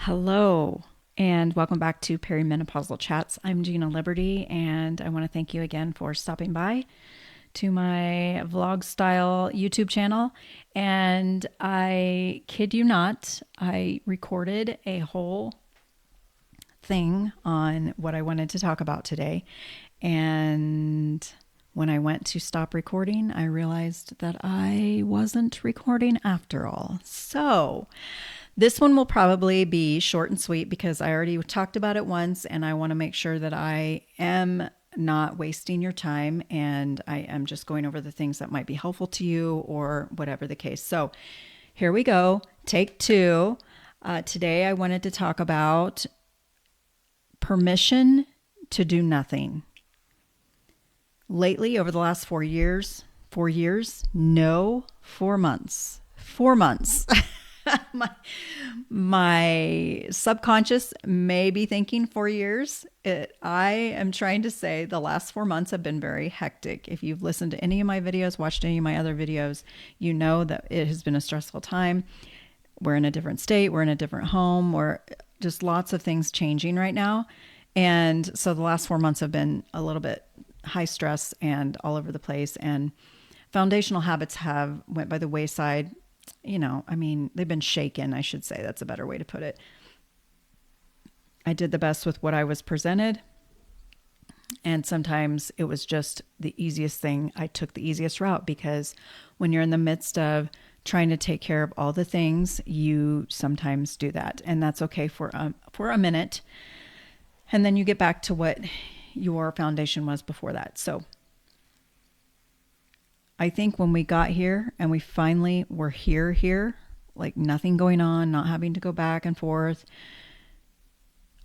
Hello, and welcome back to Perimenopausal Chats. I'm Gina Liberty, and I want to thank you again for stopping by to my vlog style YouTube channel. And I kid you not, I recorded a whole thing on what I wanted to talk about today. And when I went to stop recording, I realized that I wasn't recording after all. So this one will probably be short and sweet because I already talked about it once and I want to make sure that I am not wasting your time and I am just going over the things that might be helpful to you or whatever the case. So here we go. Take two. Today I wanted to talk about permission to do nothing. Lately, over the last 4 years, 4 months. 4 months. my subconscious may be thinking 4 years. I am trying to say the last 4 months have been very hectic. If you've listened to any of my videos, watched any of my other videos, you know that it has been a stressful time. We're in a different state. We're in a different home. We're just lots of things changing right now. And so the last 4 months have been a little bit high stress and all over the place. And foundational habits have went by the wayside. They've been shaken, I should say. That's a better way to put it. I did the best with what I was presented. And sometimes it was just the easiest thing. I took the easiest route because when you're in the midst of trying to take care of all the things, you sometimes do that. And that's okay for a minute. And then you get back to what your foundation was before that. So I think when we got here and we finally were here, like nothing going on, not having to go back and forth,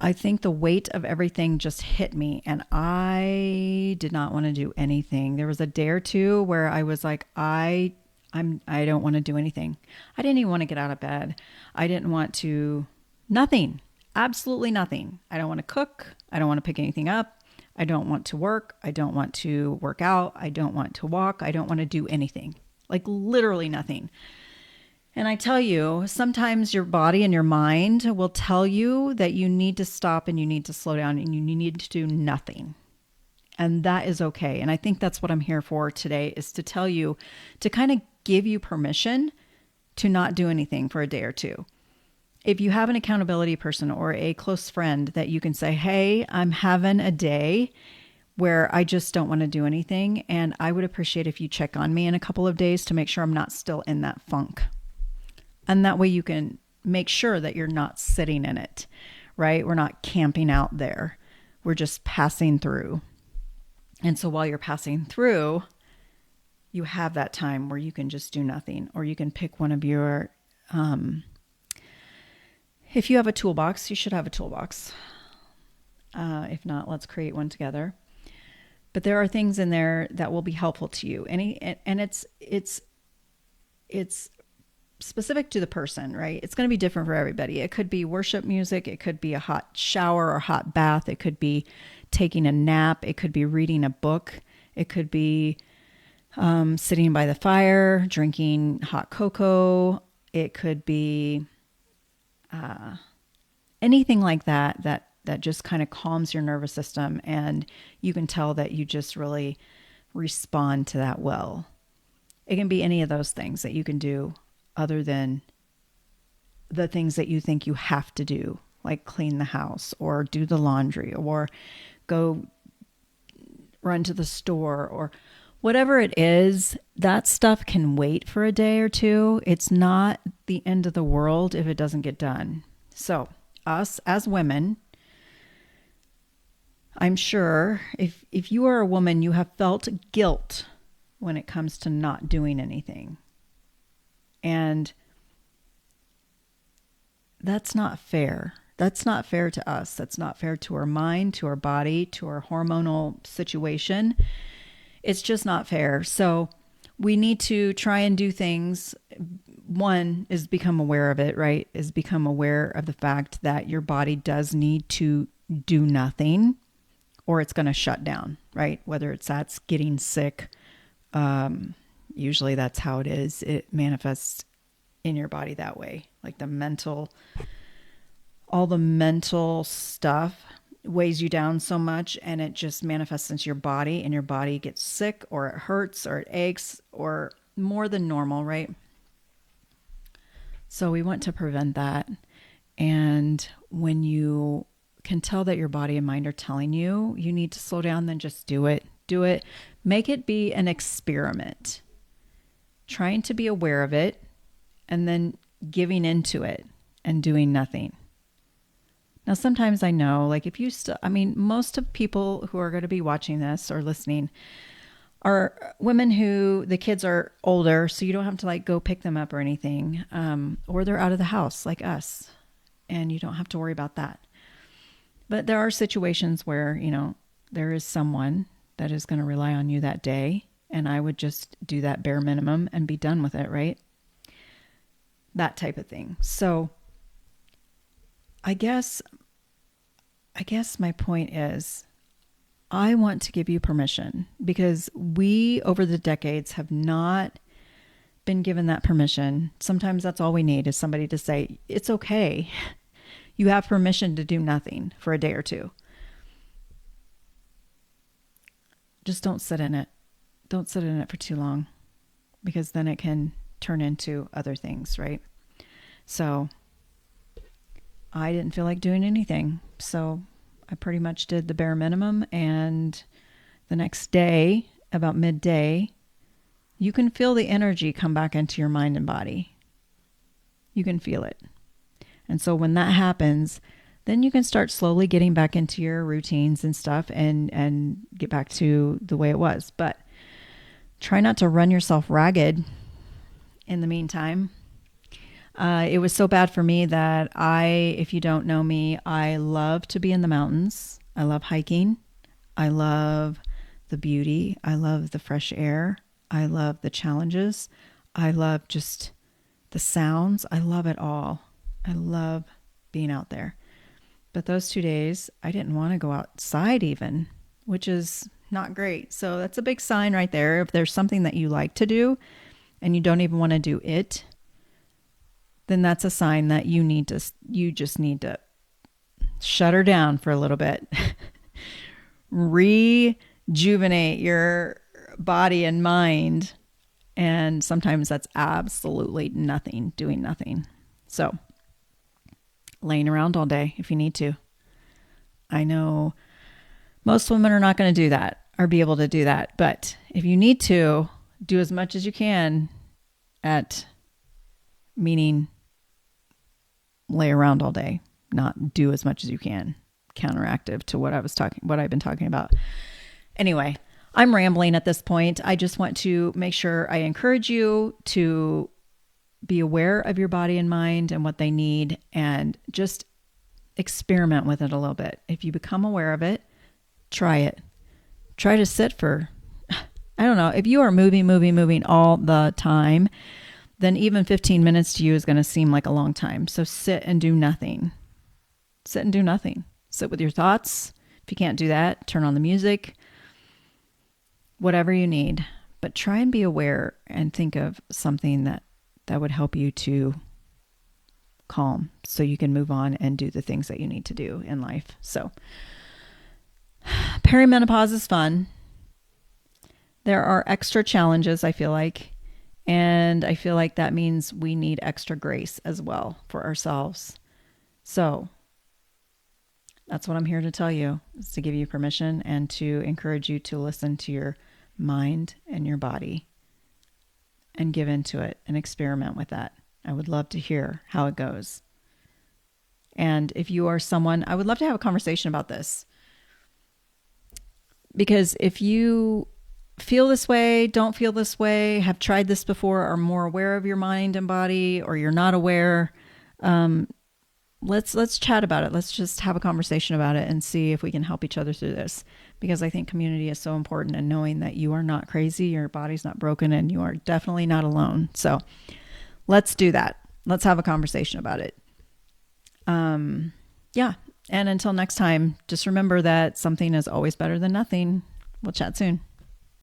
I think the weight of everything just hit me and I did not want to do anything. There was a day or two where I was like, I don't want to do anything. I didn't even want to get out of bed. I didn't want to, nothing, absolutely nothing. I don't want to cook. I don't want to pick anything up. I don't want to work. I don't want to work out. I don't want to walk. I don't want to do anything, like literally nothing. And I tell you, sometimes your body and your mind will tell you that you need to stop and you need to slow down and you need to do nothing. And that is okay. And I think that's what I'm here for today, is to tell you, to kind of give you permission to not do anything for a day or two. If you have an accountability person or a close friend that you can say, hey, I'm having a day where I just don't want to do anything. And I would appreciate if you check on me in a couple of days to make sure I'm not still in that funk. And that way you can make sure that you're not sitting in it, right? We're not camping out there. We're just passing through. And so while you're passing through, you have that time where you can just do nothing, or you can pick one of your, if you have a toolbox, you should have a toolbox. If not, let's create one together. But there are things in there that will be helpful to you. And it's specific to the person, right? It's going to be different for everybody. It could be worship music. It could be a hot shower or hot bath. It could be taking a nap. It could be reading a book. It could be sitting by the fire, drinking hot cocoa. It could be anything like that just kind of calms your nervous system, and you can tell that you just really respond to that well. It can be any of those things that you can do other than the things that you think you have to do, like clean the house or do the laundry or go run to the store or whatever it is. That stuff can wait for a day or two. It's not the end of the world if it doesn't get done. So us as women, I'm sure if you are a woman, you have felt guilt when it comes to not doing anything. And that's not fair. That's not fair to us. That's not fair to our mind, to our body, to our hormonal situation. It's just not fair. So we need to try and do things. One is become aware of it, right? Is become aware of the fact that your body does need to do nothing or it's going to shut down, right? Whether it's that's getting sick. Usually that's how it is. It manifests in your body that way, like the mental all the mental stuff weighs you down so much, and it just manifests into your body, and your body gets sick, or it hurts, or it aches, or more than normal, right? So we want to prevent that. And when you can tell that your body and mind are telling you you need to slow down, then just do it. Do it. Make it be an experiment. Trying to be aware of it and then giving into it and doing nothing. Now, sometimes I know, like if you still, I mean, most of people who are going to be watching this or listening are women who the kids are older, so you don't have to like go pick them up or anything, or they're out of the house like us, and you don't have to worry about that. But there are situations where, you know, there is someone that is going to rely on you that day, and I would just do that bare minimum and be done with it, right? That type of thing. So I guess my point is, I want to give you permission, because we over the decades have not been given that permission. Sometimes that's all we need is somebody to say, it's okay. You have permission to do nothing for a day or two. Just don't sit in it. Don't sit in it for too long, because then it can turn into other things, right? So I didn't feel like doing anything. So I pretty much did the bare minimum. And the next day, about midday, you can feel the energy come back into your mind and body. You can feel it. And so when that happens, then you can start slowly getting back into your routines and stuff and get back to the way it was. But try not to run yourself ragged in the meantime. It was so bad for me that if you don't know me, I love to be in the mountains. I love hiking. I love the beauty. I love the fresh air. I love the challenges. I love just the sounds. I love it all. I love being out there. But those 2 days, I didn't want to go outside even, which is not great. So that's a big sign right there. If there's something that you like to do and you don't even want to do it, then that's a sign that you just need to shut her down for a little bit. Rejuvenate your body and mind. And sometimes that's absolutely nothing, doing nothing. So laying around all day if you need to. I know most women are not going to do that or be able to do that. But if you need to, do as much as you can meaning lay around all day, not do as much as you can. Counteractive to what I've been talking about. Anyway, I'm rambling at this point. I just want to make sure I encourage you to be aware of your body and mind and what they need, and just experiment with it a little bit. If you become aware of it, try it. Try to sit for, I don't know, if you are moving all the time, then even 15 minutes to you is going to seem like a long time. So sit and do nothing. Sit and do nothing. Sit with your thoughts. If you can't do that, turn on the music, whatever you need. But try and be aware and think of something that would help you to calm so you can move on and do the things that you need to do in life. So perimenopause is fun. There are extra challenges, I feel like. And I feel like that means we need extra grace as well for ourselves. So that's what I'm here to tell you, is to give you permission and to encourage you to listen to your mind and your body and give into it and experiment with that. I would love to hear how it goes. And if you are someone, I would love to have a conversation about this. Because if you feel this way, don't feel this way, have tried this before, are more aware of your mind and body, or you're not aware, let's chat about it. Let's just have a conversation about it and see if we can help each other through this. Because I think community is so important, and knowing that you are not crazy, your body's not broken, and you are definitely not alone. So let's do that. Let's have a conversation about it. Yeah. And until next time, just remember that something is always better than nothing. We'll chat soon.